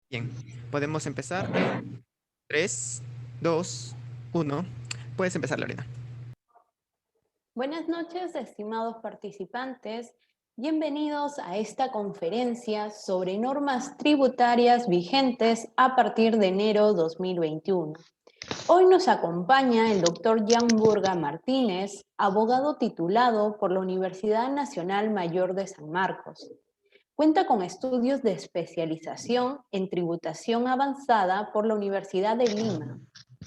Bien, podemos empezar en 3, 2, 1. Puedes empezar, Lorena. Buenas noches, estimados participantes. Bienvenidos a esta conferencia sobre normas tributarias vigentes a partir de enero 2021. Hoy nos acompaña el doctor Jan Burga Martínez, abogado titulado por la Universidad Nacional Mayor de San Marcos. Cuenta con estudios de especialización en tributación avanzada por la Universidad de Lima,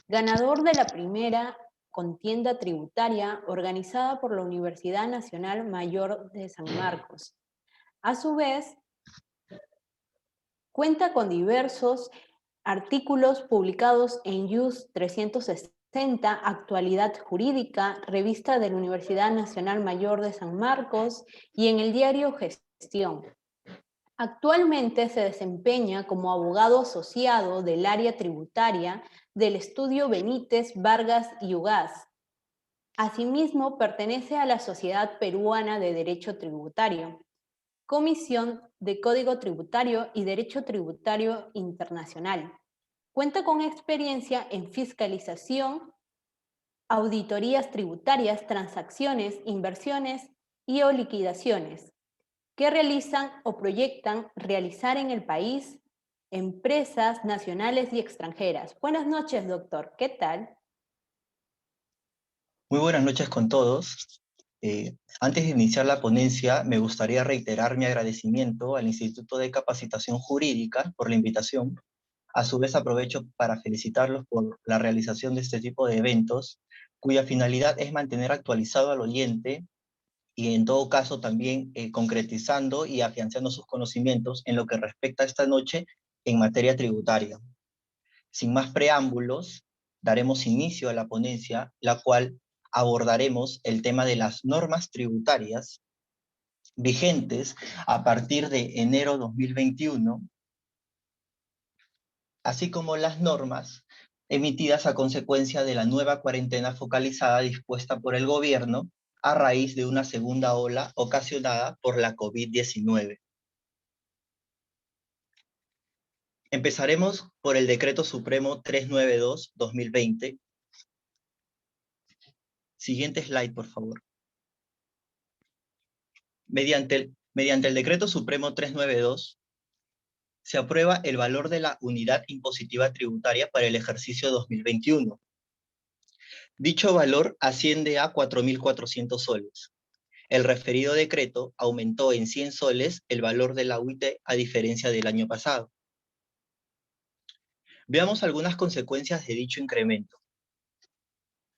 ganador de la primera contienda tributaria organizada por la Universidad Nacional Mayor de San Marcos. A su vez, cuenta con diversos artículos publicados en JUS 360, Actualidad Jurídica, revista de la Universidad Nacional Mayor de San Marcos y en el diario Gestión. Actualmente se desempeña como abogado asociado del área tributaria del estudio Benítez, Vargas y Ugaz. Asimismo, pertenece a la Sociedad Peruana de Derecho Tributario, Comisión de Código Tributario y Derecho Tributario Internacional. Cuenta con experiencia en fiscalización, auditorías tributarias, transacciones, inversiones y o liquidaciones que realizan o proyectan realizar en el país empresas nacionales y extranjeras. Buenas noches, doctor. ¿Qué tal? Muy buenas noches con todos. Antes de iniciar la ponencia, me gustaría reiterar mi agradecimiento al Instituto de Capacitación Jurídica por la invitación. A su vez, aprovecho para felicitarlos por la realización de este tipo de eventos, cuya finalidad es mantener actualizado al oyente y en todo caso también concretizando y afianzando sus conocimientos en lo que respecta a esta noche en materia tributaria. Sin más preámbulos, daremos inicio a la ponencia, la cual abordaremos el tema de las normas tributarias vigentes a partir de enero 2021, así como las normas emitidas a consecuencia de la nueva cuarentena focalizada dispuesta por el gobierno a raíz de una segunda ola ocasionada por la COVID-19. Empezaremos por el Decreto Supremo 392-2020. Siguiente slide, por favor. Mediante el Decreto Supremo 392, se aprueba el valor de la unidad impositiva tributaria para el ejercicio 2021. Dicho valor asciende a 4.400 soles. El referido decreto aumentó en 100 soles el valor de la UIT a diferencia del año pasado. Veamos algunas consecuencias de dicho incremento.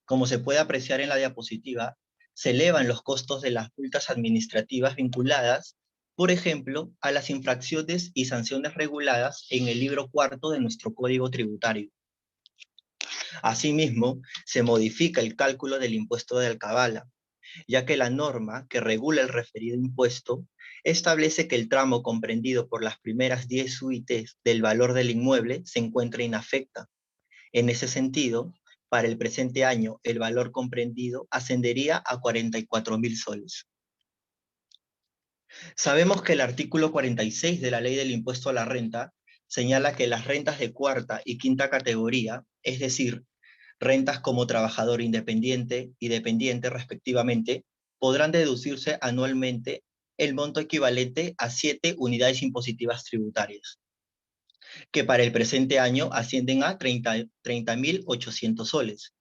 Como se puede apreciar en la diapositiva, se elevan los costos de las multas administrativas vinculadas, por ejemplo, a las infracciones y sanciones reguladas en el libro cuarto de nuestro Código Tributario. Asimismo, se modifica el cálculo del impuesto de alcabala, ya que la norma que regula el referido impuesto establece que el tramo comprendido por las primeras 10 UITs del valor del inmueble se encuentra inafecta. En ese sentido, para el presente año, el valor comprendido ascendería a 44.000 soles. Sabemos que el artículo 46 de la Ley del Impuesto a la Renta señala que las rentas de cuarta y quinta categoría, es decir, rentas como trabajador independiente y dependiente respectivamente, podrán deducirse anualmente el monto equivalente a 7 unidades impositivas tributarias, que para el presente año ascienden a 30.800 soles.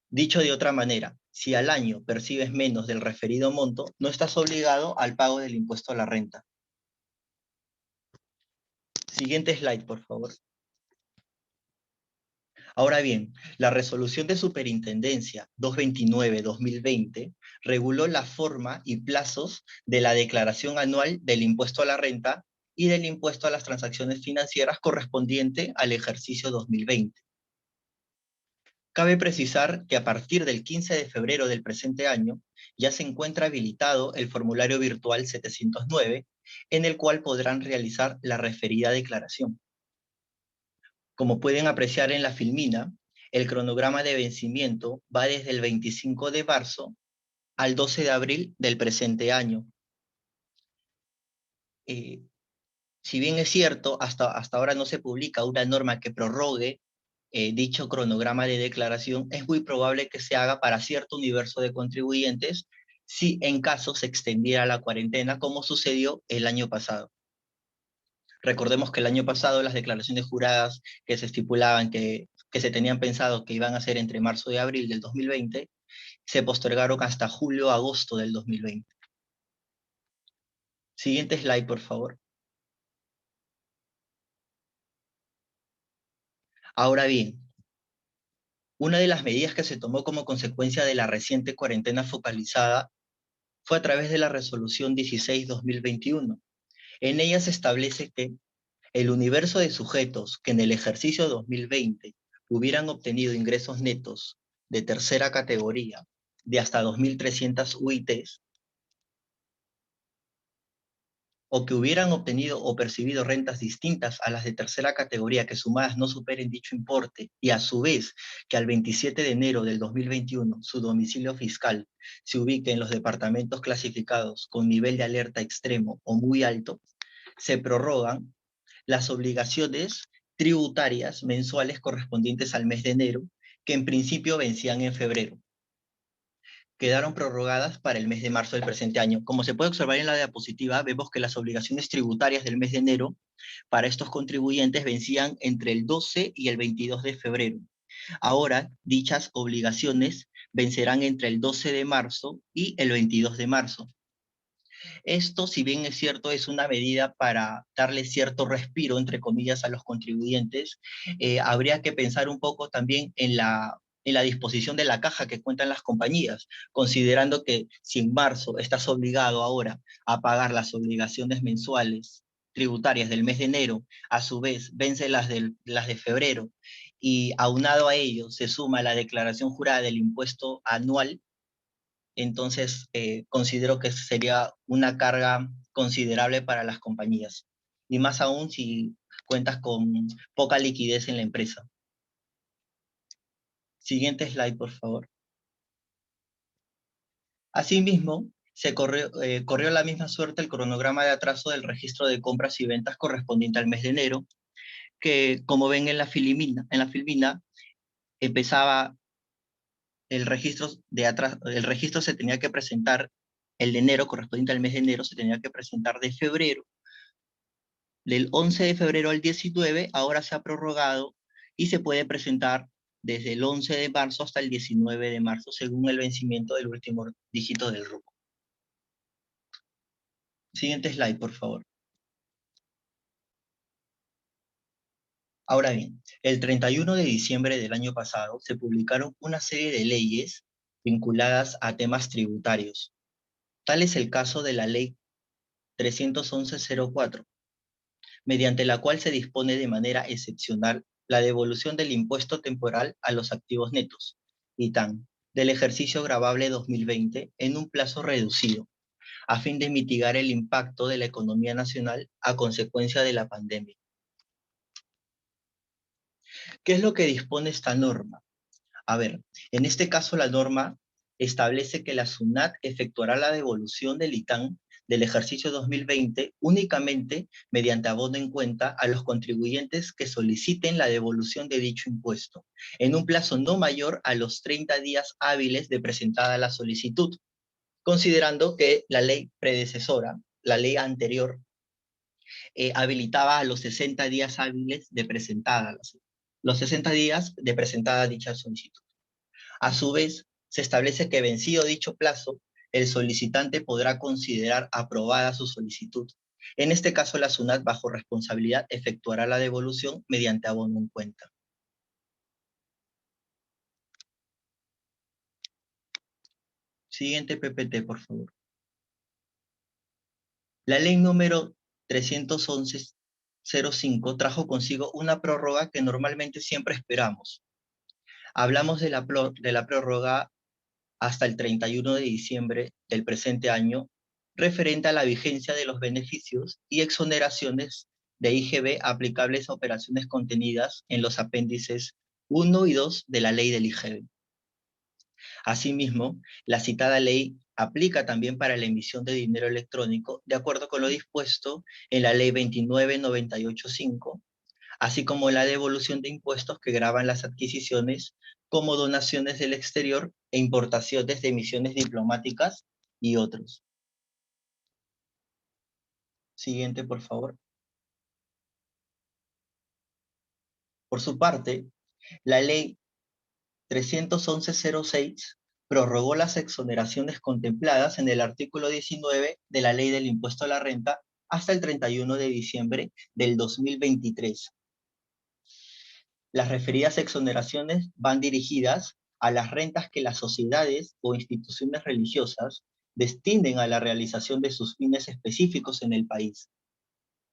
Dicho de otra manera, si al año percibes menos del referido monto, no estás obligado al pago del impuesto a la renta. Siguiente slide, por favor. Ahora bien, la resolución de Superintendencia 229-2020 reguló la forma y plazos de la declaración anual del impuesto a la renta y del impuesto a las transacciones financieras correspondiente al ejercicio 2020. Cabe precisar que a partir del 15 de febrero del presente año ya se encuentra habilitado el formulario virtual 709, en el cual podrán realizar la referida declaración. Como pueden apreciar en la filmina, el cronograma de vencimiento va desde el 25 de marzo al 12 de abril del presente año. Si bien es cierto, hasta ahora no se publica una norma que prorrogue dicho cronograma de declaración, es muy probable que se haga para cierto universo de contribuyentes si en caso se extendiera la cuarentena, como sucedió el año pasado. Recordemos que el año pasado las declaraciones juradas que se estipulaban que se tenían pensado que iban a ser entre marzo y abril del 2020, se postergaron hasta julio-agosto del 2020. Siguiente slide, por favor. Ahora bien, una de las medidas que se tomó como consecuencia de la reciente cuarentena focalizada fue a través de la resolución 16-2021. En ella se establece que el universo de sujetos que en el ejercicio 2020 hubieran obtenido ingresos netos de tercera categoría de hasta 2.300 UITs, o que hubieran obtenido o percibido rentas distintas a las de tercera categoría que sumadas no superen dicho importe, y a su vez que al 27 de enero del 2021 su domicilio fiscal se ubique en los departamentos clasificados con nivel de alerta extremo o muy alto, se prorrogan las obligaciones tributarias mensuales correspondientes al mes de enero, que en principio vencían en febrero. Quedaron prorrogadas para el mes de marzo del presente año. Como se puede observar en la diapositiva, vemos que las obligaciones tributarias del mes de enero para estos contribuyentes vencían entre el 12 y el 22 de febrero. Ahora, dichas obligaciones vencerán entre el 12 de marzo y el 22 de marzo. Esto, si bien es cierto, es una medida para darle cierto respiro, entre comillas, a los contribuyentes. Habría que pensar un poco también en la disposición de la caja que cuentan las compañías, considerando que si en marzo estás obligado ahora a pagar las obligaciones mensuales tributarias del mes de enero, a su vez vence las de febrero, y aunado a ello se suma la declaración jurada del impuesto anual, entonces considero que sería una carga considerable para las compañías, y más aún si cuentas con poca liquidez en la empresa. Siguiente slide, por favor. Asimismo, corrió la misma suerte el cronograma de atraso del registro de compras y ventas correspondiente al mes de enero, que como ven en la filmina empezaba el registro el registro se tenía que presentar, el de enero, correspondiente al mes de enero, se tenía que presentar de febrero. Del 11 de febrero al 19, ahora se ha prorrogado y se puede presentar desde el 11 de marzo hasta el 19 de marzo, según el vencimiento del último dígito del RUC. Siguiente slide, por favor. Ahora bien, el 31 de diciembre del año pasado se publicaron una serie de leyes vinculadas a temas tributarios. Tal es el caso de la Ley 311-04, mediante la cual se dispone de manera excepcional la devolución del impuesto temporal a los activos netos, ITAN, del ejercicio gravable 2020 en un plazo reducido, a fin de mitigar el impacto de la economía nacional a consecuencia de la pandemia. ¿Qué es lo que dispone esta norma? A ver, en este caso la norma establece que la SUNAT efectuará la devolución del ITAN del ejercicio 2020 únicamente mediante abono en cuenta a los contribuyentes que soliciten la devolución de dicho impuesto, en un plazo no mayor a los 30 días hábiles de presentada la solicitud, considerando que la ley predecesora, la ley anterior, habilitaba a los 60 días hábiles de presentada, los 60 días de presentada dicha solicitud. A su vez, se establece que vencido dicho plazo, el solicitante podrá considerar aprobada su solicitud. En este caso, la SUNAT, bajo responsabilidad, efectuará la devolución mediante abono en cuenta. Siguiente PPT, por favor. La ley número 311-05 trajo consigo una prórroga que normalmente siempre esperamos. Hablamos de la prórroga hasta el 31 de diciembre del presente año, referente a la vigencia de los beneficios y exoneraciones de IGB aplicables a operaciones contenidas en los apéndices 1 y 2 de la ley del IGB. Asimismo, la citada ley aplica también para la emisión de dinero electrónico, de acuerdo con lo dispuesto en la Ley 29.985, así como la devolución de impuestos que gravan las adquisiciones como donaciones del exterior e importaciones de misiones diplomáticas y otros. Siguiente, por favor. Por su parte, la Ley 311.06 prorrogó las exoneraciones contempladas en el artículo 19 de la Ley del Impuesto a la Renta hasta el 31 de diciembre del 2023. Las referidas exoneraciones van dirigidas a las rentas que las sociedades o instituciones religiosas destinen a la realización de sus fines específicos en el país.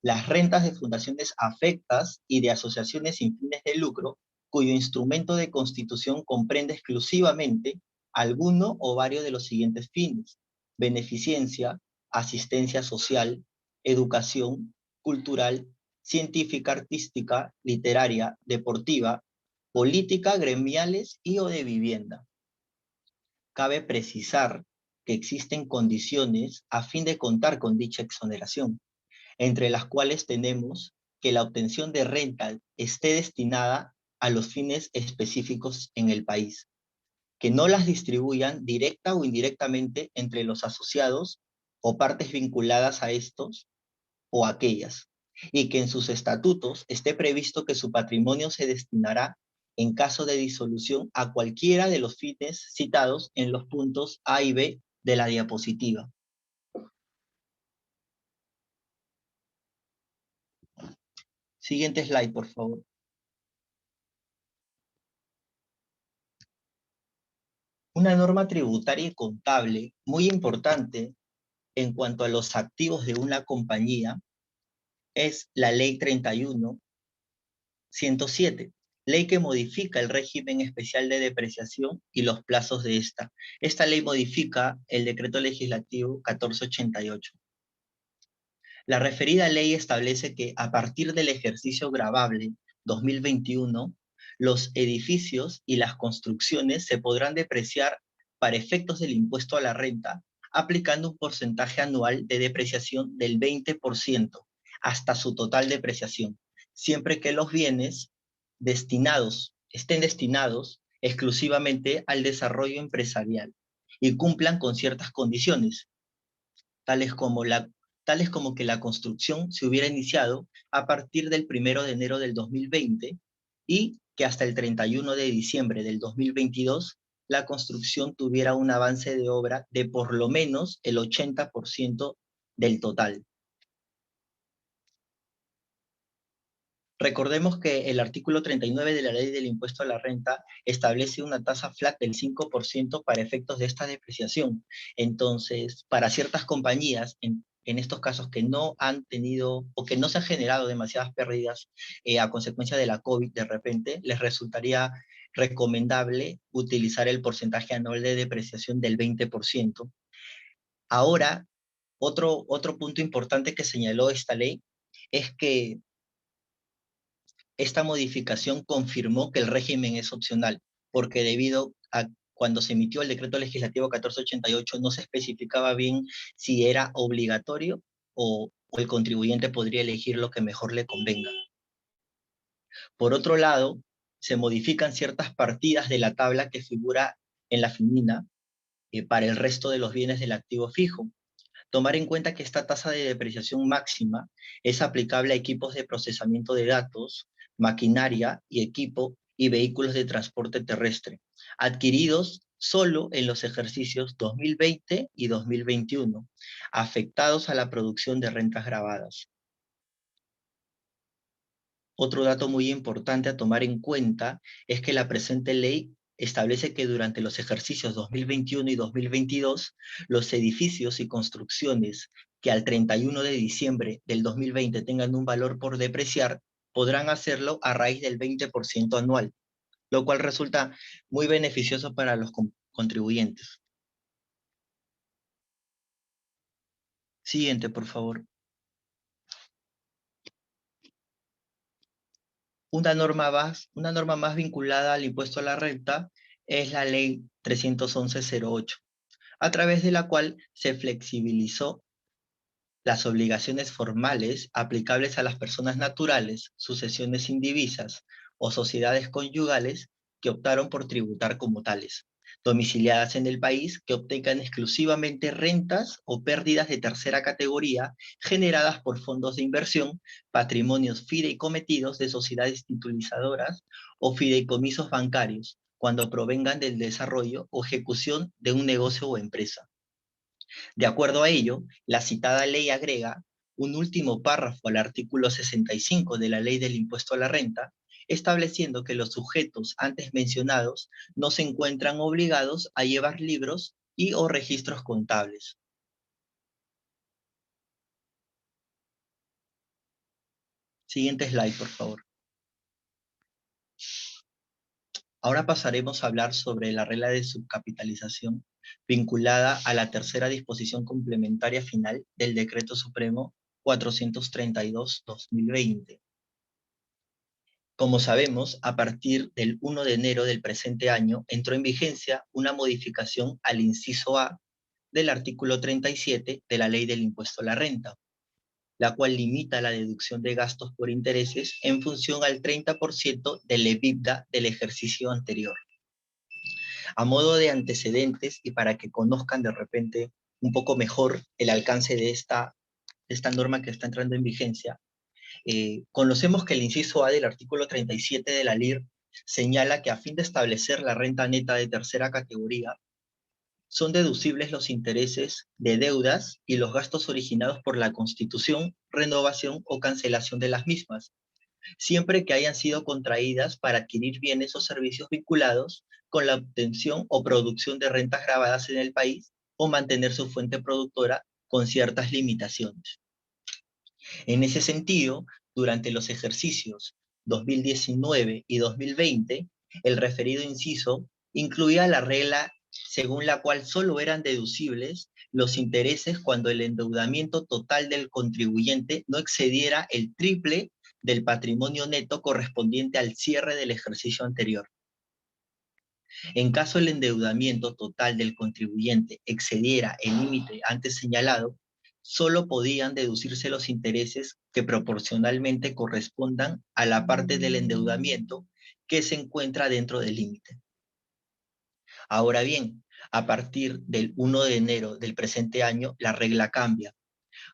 Las rentas de fundaciones afectas y de asociaciones sin fines de lucro, cuyo instrumento de constitución comprende exclusivamente alguno o varios de los siguientes fines: beneficencia, asistencia social, educación, cultural, científica, artística, literaria, deportiva, política, gremiales y o de vivienda. Cabe precisar que existen condiciones a fin de contar con dicha exoneración, entre las cuales tenemos que la obtención de renta esté destinada a los fines específicos en el país, que no las distribuyan directa o indirectamente entre los asociados o partes vinculadas a estos o aquellas, y que en sus estatutos esté previsto que su patrimonio se destinará en caso de disolución a cualquiera de los fines citados en los puntos A y B de la diapositiva. Siguiente slide, por favor. Una norma tributaria y contable muy importante en cuanto a los activos de una compañía es la Ley 31.107, ley que modifica el régimen especial de depreciación y los plazos de esta. Esta ley modifica el decreto legislativo 1488. La referida ley establece que a partir del ejercicio gravable 2021, los edificios y las construcciones se podrán depreciar para efectos del impuesto a la renta, aplicando un porcentaje anual de depreciación del 20% hasta su total depreciación, siempre que los bienes estén destinados exclusivamente al desarrollo empresarial y cumplan con ciertas condiciones, tales como que la construcción se hubiera iniciado a partir del 1 de enero del 2020 y que hasta el 31 de diciembre del 2022 la construcción tuviera un avance de obra de por lo menos el 80% del total. Recordemos que el artículo 39 de la Ley del Impuesto a la Renta establece una tasa flat del 5% para efectos de esta depreciación. Entonces, para ciertas compañías, en estos casos que no han tenido o que no se han generado demasiadas pérdidas a consecuencia de la COVID de repente, les resultaría recomendable utilizar el porcentaje anual de depreciación del 20%. Ahora, otro punto importante que señaló esta ley es que esta modificación confirmó que el régimen es opcional, porque debido a cuando se emitió el decreto legislativo 1488 no se especificaba bien si era obligatorio o el contribuyente podría elegir lo que mejor le convenga. Por otro lado, se modifican ciertas partidas de la tabla que figura en la FININA para el resto de los bienes del activo fijo. Tomar en cuenta que esta tasa de depreciación máxima es aplicable a equipos de procesamiento de datos, maquinaria y equipo y vehículos de transporte terrestre, adquiridos solo en los ejercicios 2020 y 2021, afectados a la producción de rentas gravadas. Otro dato muy importante a tomar en cuenta es que la presente ley establece que durante los ejercicios 2021 y 2022, los edificios y construcciones que al 31 de diciembre del 2020 tengan un valor por depreciar, podrán hacerlo a raíz del 20% anual, lo cual resulta muy beneficioso para los contribuyentes. Siguiente, por favor. Una norma más vinculada al impuesto a la renta es la Ley 311.08. a través de la cual se flexibilizó las obligaciones formales aplicables a las personas naturales, sucesiones indivisas o sociedades conyugales que optaron por tributar como tales, domiciliadas en el país, que obtengan exclusivamente rentas o pérdidas de tercera categoría generadas por fondos de inversión, patrimonios fideicometidos de sociedades titulizadoras o fideicomisos bancarios, cuando provengan del desarrollo o ejecución de un negocio o empresa. De acuerdo a ello, la citada ley agrega un último párrafo al artículo 65 de la Ley del Impuesto a la Renta, estableciendo que los sujetos antes mencionados no se encuentran obligados a llevar libros y o registros contables. Siguiente slide, por favor. Ahora pasaremos a hablar sobre la regla de subcapitalización vinculada a la tercera disposición complementaria final del Decreto Supremo 432/2020. Como sabemos, a partir del 1 de enero del presente año entró en vigencia una modificación al inciso A del artículo 37 de la Ley del Impuesto a la Renta, la cual limita la deducción de gastos por intereses en función al 30% del EBITDA del ejercicio anterior. A modo de antecedentes y para que conozcan de repente un poco mejor el alcance de esta norma que está entrando en vigencia, conocemos que el inciso A del artículo 37 de la LIR señala que a fin de establecer la renta neta de tercera categoría, son deducibles los intereses de deudas y los gastos originados por la constitución, renovación o cancelación de las mismas, siempre que hayan sido contraídas para adquirir bienes o servicios vinculados con la obtención o producción de rentas grabadas en el país o mantener su fuente productora con ciertas limitaciones. En ese sentido, durante los ejercicios 2019 y 2020, el referido inciso incluía la regla según la cual solo eran deducibles los intereses cuando el endeudamiento total del contribuyente no excediera el triple del patrimonio neto correspondiente al cierre del ejercicio anterior. En caso el endeudamiento total del contribuyente excediera el límite antes señalado, solo podían deducirse los intereses que proporcionalmente correspondan a la parte del endeudamiento que se encuentra dentro del límite. Ahora bien, a partir del 1 de enero del presente año, la regla cambia,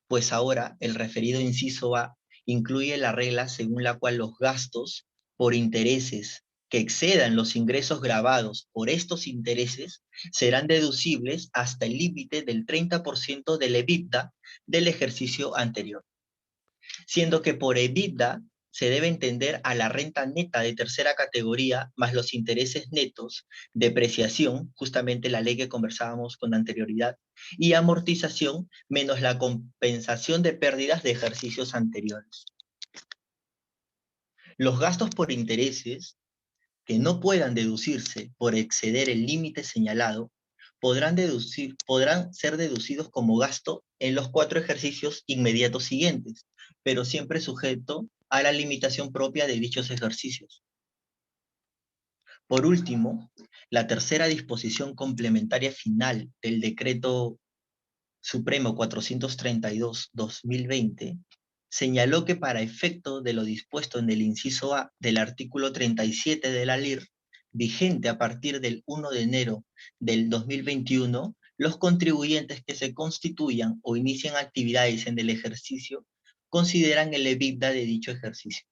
pues ahora el referido inciso A incluye la regla según la cual los gastos por intereses que excedan los ingresos grabados por estos intereses serán deducibles hasta el límite del 30% del EBITDA del ejercicio anterior, siendo que por EBITDA se debe entender a la renta neta de tercera categoría más los intereses netos, depreciación, justamente la ley que conversábamos con anterioridad, y amortización menos la compensación de pérdidas de ejercicios anteriores. Los gastos por intereses que no puedan deducirse por exceder el límite señalado podrán ser deducidos como gasto en los 4 ejercicios inmediatos siguientes, pero siempre sujeto a la limitación propia de dichos ejercicios. Por último, la tercera disposición complementaria final del Decreto Supremo 432/2020 señaló que para efecto de lo dispuesto en el inciso A del artículo 37 de la LIR, vigente a partir del 1 de enero del 2021, los contribuyentes que se constituyan o inician actividades en el ejercicio consideran el EBITDA de dicho ejercicio.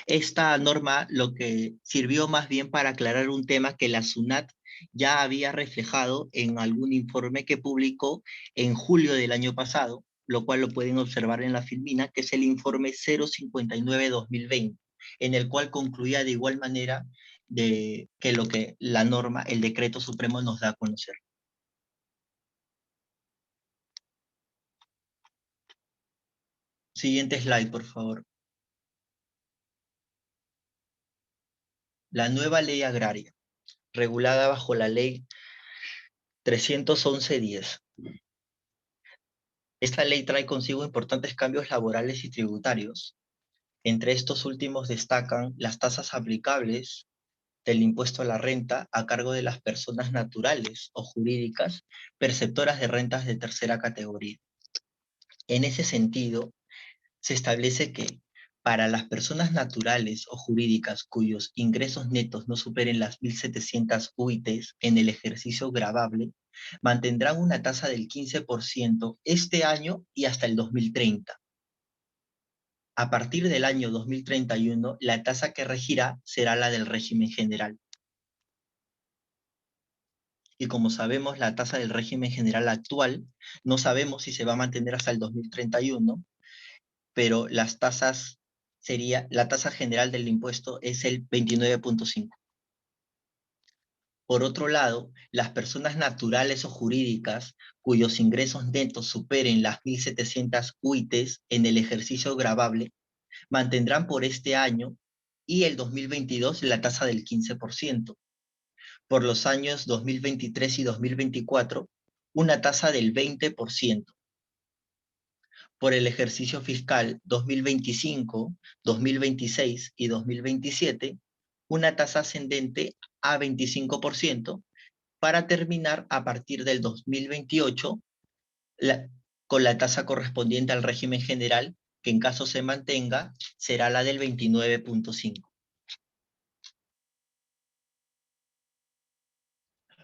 Esta norma lo que sirvió más bien para aclarar un tema que la SUNAT ya había reflejado en algún informe que publicó en julio del año pasado, lo cual lo pueden observar en la filmina, que es el informe 059/2020, en el cual concluía de igual manera de que lo que la norma, el decreto supremo nos da a conocer. Siguiente slide, por favor. La nueva ley agraria, regulada bajo la ley 311/10. Esta ley trae consigo importantes cambios laborales y tributarios. Entre estos últimos destacan las tasas aplicables del impuesto a la renta a cargo de las personas naturales o jurídicas perceptoras de rentas de tercera categoría. En ese sentido, se establece que para las personas naturales o jurídicas cuyos ingresos netos no superen las 1.700 UITs en el ejercicio gravable, mantendrán una tasa del 15% este año y hasta el 2030. A partir del año 2031, la tasa que regirá será la del régimen general. Y como sabemos, la tasa del régimen general actual, no sabemos si se va a mantener hasta el 2031, pero la tasa general del impuesto es el 29.5. Por otro lado, las personas naturales o jurídicas cuyos ingresos netos superen las 1.700 UITs en el ejercicio gravable mantendrán por este año y el 2022 la tasa del 15%. Por los años 2023 y 2024, una tasa del 20%. Por el ejercicio fiscal 2025, 2026 y 2027, una tasa ascendente a 25%, para terminar a partir del 2028 con la tasa correspondiente al régimen general, que en caso se mantenga, será la del 29.5.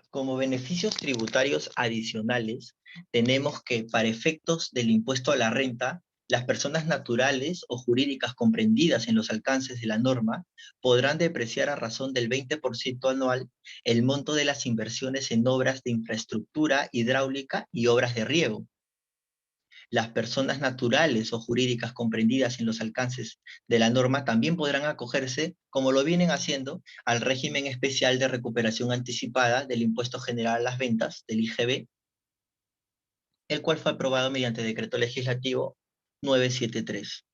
Como beneficios tributarios adicionales, tenemos que para efectos del impuesto a la renta, las personas naturales o jurídicas comprendidas en los alcances de la norma podrán depreciar a razón del 20% anual el monto de las inversiones en obras de infraestructura hidráulica y obras de riego. Las personas naturales o jurídicas comprendidas en los alcances de la norma también podrán acogerse, como lo vienen haciendo, al régimen especial de recuperación anticipada del Impuesto General a las Ventas, del IGB, el cual fue aprobado mediante Decreto Legislativo 973.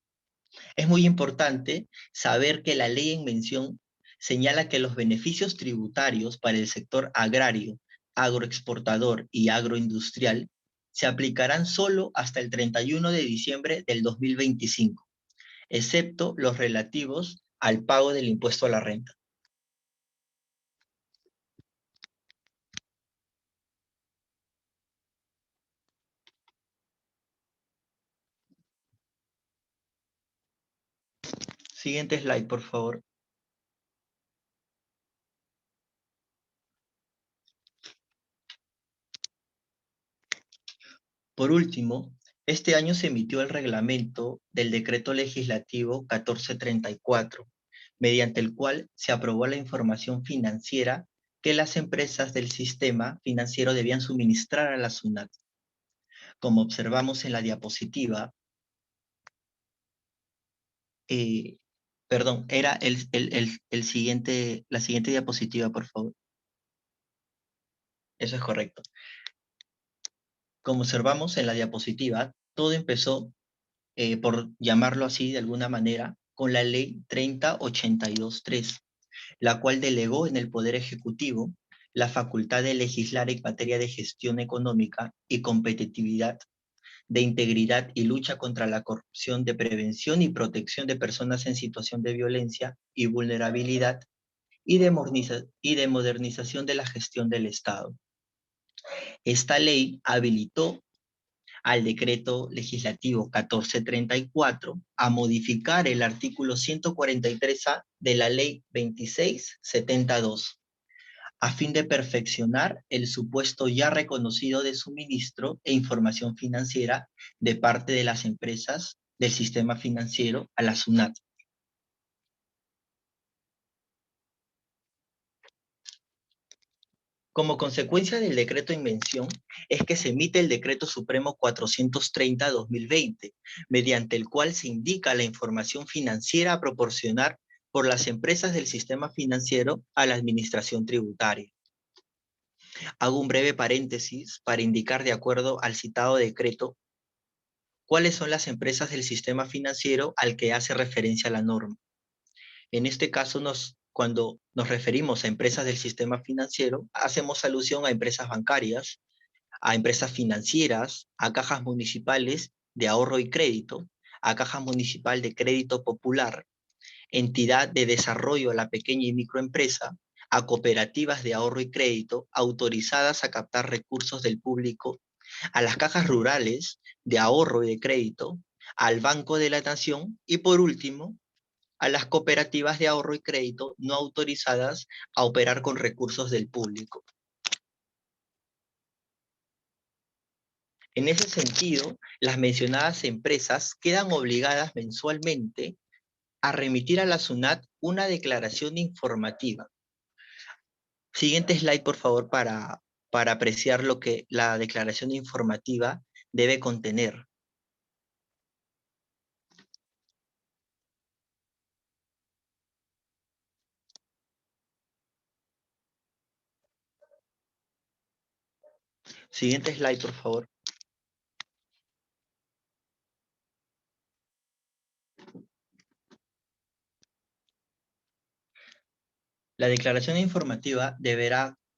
Es muy importante saber que la ley en mención señala que los beneficios tributarios para el sector agrario, agroexportador y agroindustrial se aplicarán solo hasta el 31 de diciembre del 2025, excepto los relativos al pago del impuesto a la renta. Siguiente slide, por favor. Por último, este año se emitió el reglamento del Decreto Legislativo 1434, mediante el cual se aprobó la información financiera que las empresas del sistema financiero debían suministrar a la SUNAT. Como observamos en la diapositiva, era la siguiente diapositiva, por favor. Eso es correcto. Como observamos en la diapositiva, todo empezó, por llamarlo así de alguna manera, con la ley 3082-3, la cual delegó en el Poder Ejecutivo la facultad de legislar en materia de gestión económica y competitividad, de integridad y lucha contra la corrupción, de prevención y protección de personas en situación de violencia y vulnerabilidad, y de modernización de la gestión del Estado. Esta ley habilitó al decreto legislativo 1434 a modificar el artículo 143A de la ley 2672, a fin de perfeccionar el supuesto ya reconocido de suministro e información financiera de parte de las empresas del sistema financiero a la SUNAT. Como consecuencia del decreto en mención, es que se emite el Decreto Supremo 430-2020, mediante el cual se indica la información financiera a proporcionar por las empresas del sistema financiero a la administración tributaria. Hago un breve paréntesis para indicar, de acuerdo al citado decreto, cuáles son las empresas del sistema financiero al que hace referencia la norma. En este caso, cuando nos referimos a empresas del sistema financiero, hacemos alusión a empresas bancarias, a empresas financieras, a cajas municipales de ahorro y crédito, a caja municipal de crédito popular, entidad de desarrollo a la pequeña y microempresa, a cooperativas de ahorro y crédito autorizadas a captar recursos del público, a las cajas rurales de ahorro y de crédito, al Banco de la Nación y por último, a las cooperativas de ahorro y crédito no autorizadas a operar con recursos del público. En ese sentido, las mencionadas empresas quedan obligadas mensualmente a remitir a la SUNAT una declaración informativa. Siguiente slide, por favor, para apreciar lo que la declaración informativa debe contener. Siguiente slide, por favor. La declaración informativa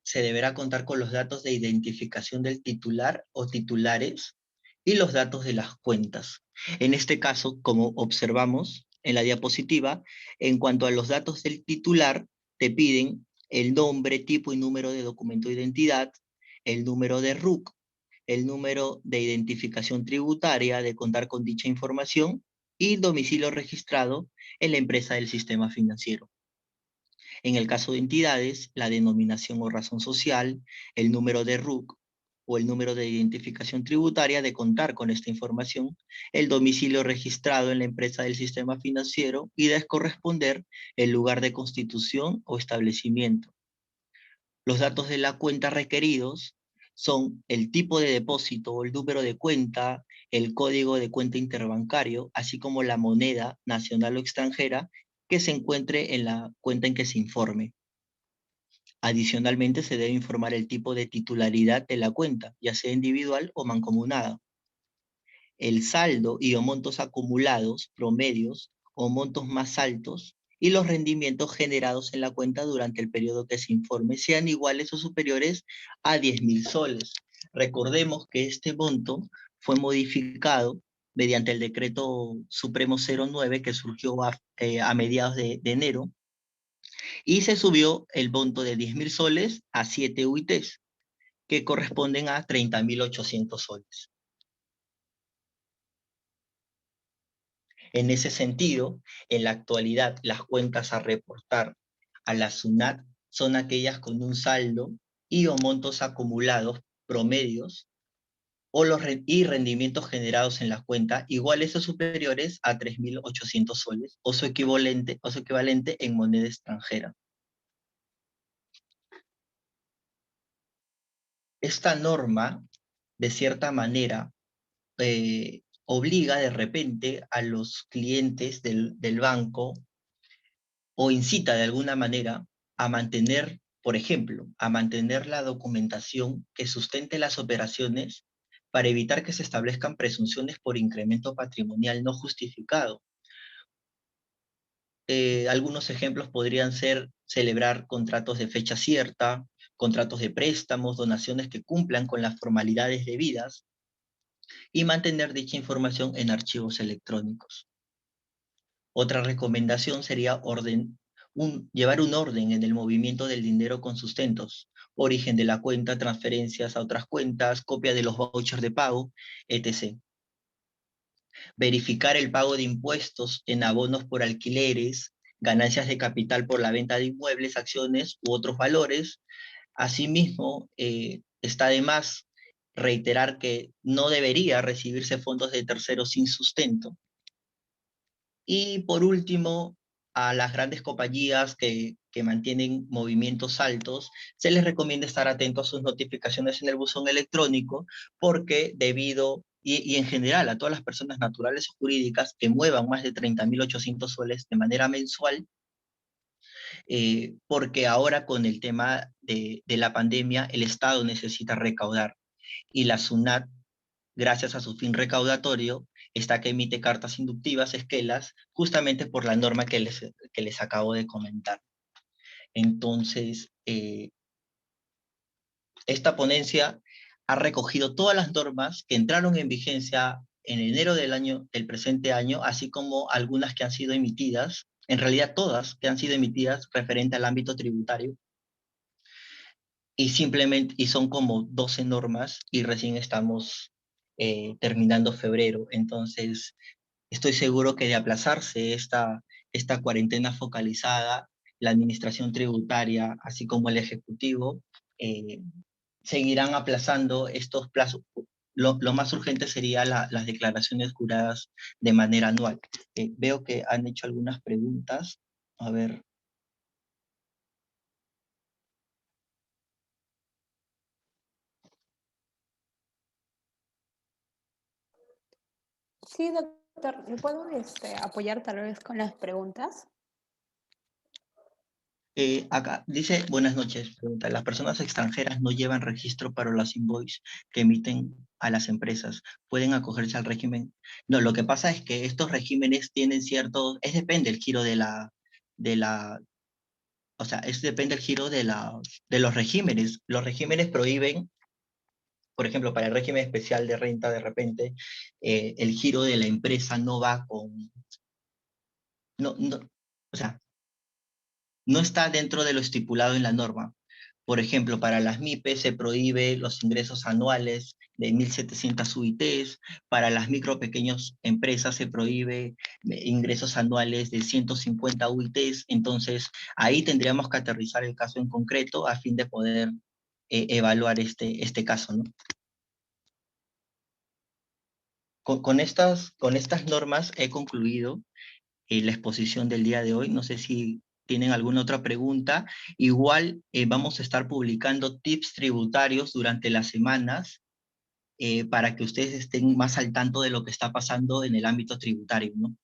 se deberá contar con los datos de identificación del titular o titulares y los datos de las cuentas. En este caso, como observamos en la diapositiva, en cuanto a los datos del titular, te piden el nombre, tipo y número de documento de identidad, el número de RUC, el número de identificación tributaria de contar con dicha información y domicilio registrado en la empresa del sistema financiero. En el caso de entidades, la denominación o razón social, el número de RUC o el número de identificación tributaria de contar con esta información, el domicilio registrado en la empresa del sistema financiero y de corresponder el lugar de constitución o establecimiento. Los datos de la cuenta requeridos son el tipo de depósito o el número de cuenta, el código de cuenta interbancario, así como la moneda nacional o extranjera que se encuentre en la cuenta en que se informe. Adicionalmente, se debe informar el tipo de titularidad de la cuenta, ya sea individual o mancomunada. El saldo y o montos acumulados, promedios o montos más altos, y los rendimientos generados en la cuenta durante el periodo que se informe sean iguales o superiores a 10.000 soles. Recordemos que este monto fue modificado mediante el decreto supremo 09 que surgió a mediados de enero, y se subió el monto de 10.000 soles a 7 UITs, que corresponden a 30.800 soles. En ese sentido, en la actualidad, las cuentas a reportar a la SUNAT son aquellas con un saldo y o montos acumulados promedios y rendimientos generados en la cuenta iguales o superiores a 3.800 soles o su equivalente en moneda extranjera. Esta norma, de cierta manera, obliga de repente a los clientes del banco o incita de alguna manera a mantener, por ejemplo, a mantener la documentación que sustente las operaciones para evitar que se establezcan presunciones por incremento patrimonial no justificado. Algunos ejemplos podrían ser celebrar contratos de fecha cierta, contratos de préstamos, donaciones que cumplan con las formalidades debidas, y mantener dicha información en archivos electrónicos. Otra recomendación sería llevar un orden en el movimiento del dinero con sustentos, origen de la cuenta, transferencias a otras cuentas, copia de los vouchers de pago, etc. Verificar el pago de impuestos en abonos por alquileres, ganancias de capital por la venta de inmuebles, acciones u otros valores. Asimismo, está de más reiterar que no debería recibirse fondos de terceros sin sustento. Y por último, a las grandes compañías que mantienen movimientos altos, se les recomienda estar atentos a sus notificaciones en el buzón electrónico, porque y en general a todas las personas naturales o jurídicas que muevan más de 30.800 soles de manera mensual, porque ahora con el tema de la pandemia, el Estado necesita recaudar, y la SUNAT, gracias a su fin recaudatorio, está que emite cartas inductivas, esquelas, justamente por la norma que les acabo de comentar. Entonces, esta ponencia ha recogido todas las normas que entraron en vigencia en enero del presente año, así como algunas que han sido emitidas, en realidad todas que han sido emitidas referente al ámbito tributario, simplemente, y son como 12 normas y recién estamos terminando febrero. Entonces, estoy seguro que de aplazarse esta cuarentena focalizada, la administración tributaria, así como el ejecutivo, eh, seguirán aplazando estos plazos. Lo más urgente sería las declaraciones juradas de manera anual. Veo que han hecho algunas preguntas. A ver. Sí, doctor, ¿me puedo apoyar tal vez con las preguntas? Acá dice, buenas noches, pregunta, ¿las personas extranjeras no llevan registro para los invoices que emiten a las empresas? ¿Pueden acogerse al régimen? No, lo que pasa es que estos regímenes tienen ciertos, depende del giro de la, o sea, depende del giro de los regímenes. Los regímenes prohíben, por ejemplo, para el régimen especial de renta, de repente, el giro de la empresa no va con, no, no, o sea, no está dentro de lo estipulado en la norma. Por ejemplo, para las MIPES se prohíbe los ingresos anuales de 1.700 UITs, para las micro pequeñas empresas se prohíbe ingresos anuales de 150 UITs, entonces ahí tendríamos que aterrizar el caso en concreto a fin de poder evaluar este caso, ¿no? Con estas normas he concluido la exposición del día de hoy. No sé si tienen alguna otra pregunta. Igual vamos a estar publicando tips tributarios durante las semanas para que ustedes estén más al tanto de lo que está pasando en el ámbito tributario, ¿no?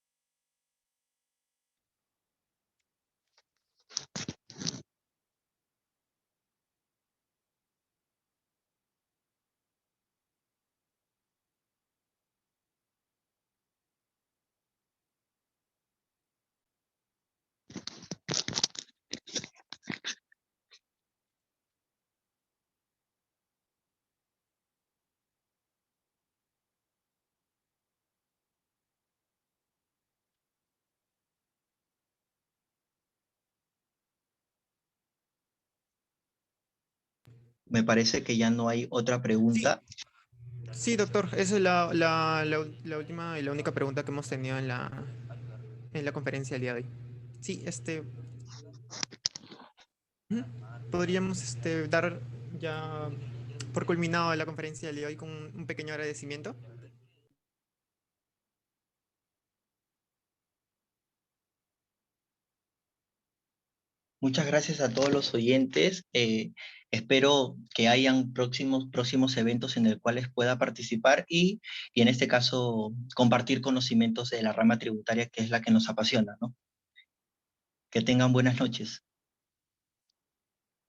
Me parece que ya no hay otra Sí, pregunta. sí, doctor, esa es la última y la única pregunta que hemos tenido en la conferencia del día de hoy. Sí, ujú, podríamos dar ya por culminado la conferencia del día de hoy con un pequeño agradecimiento. Muchas gracias a todos los oyentes. Espero que hayan próximos eventos en los cuales pueda participar y en este caso compartir conocimientos de la rama tributaria que es la que nos apasiona, ¿no? Que tengan buenas noches.